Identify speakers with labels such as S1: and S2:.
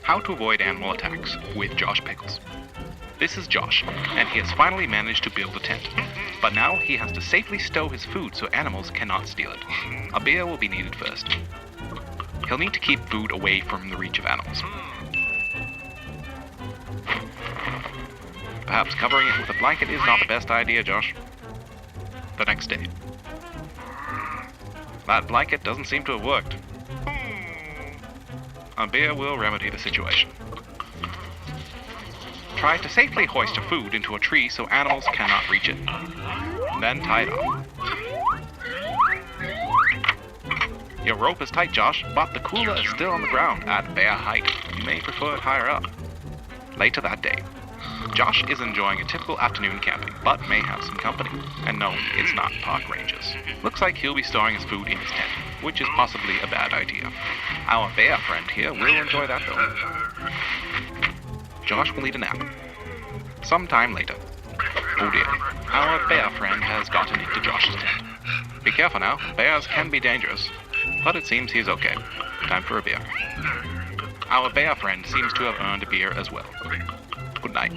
S1: How to avoid animal attacks with Josh Pickles. This is Josh, and he has finally managed to build a tent. But now he has to safely stow his food so animals cannot steal it. A beer will be needed first. He'll need to keep food away from the reach of animals. Perhaps covering it with a blanket is not the best idea, Josh. The next day. That blanket doesn't seem to have worked. A beer will remedy the situation. Try to safely hoist your food into a tree so animals cannot reach it. Then tie it up. Your rope is tight, Josh, but the cooler is still on the ground at bear height. You may prefer it higher up. Later that day, Josh is enjoying a typical afternoon camping, but may have some company. And no, it's not park rangers. Looks like he'll be storing his food in his tent, which is possibly a bad idea. Our bear friend here will enjoy that though. Josh will need a nap. Sometime later. Oh dear, our bear friend has gotten into Josh's tent. Be careful now, bears can be dangerous. But it seems he's okay. Time for a beer. Our bear friend seems to have earned a beer as well. Good night.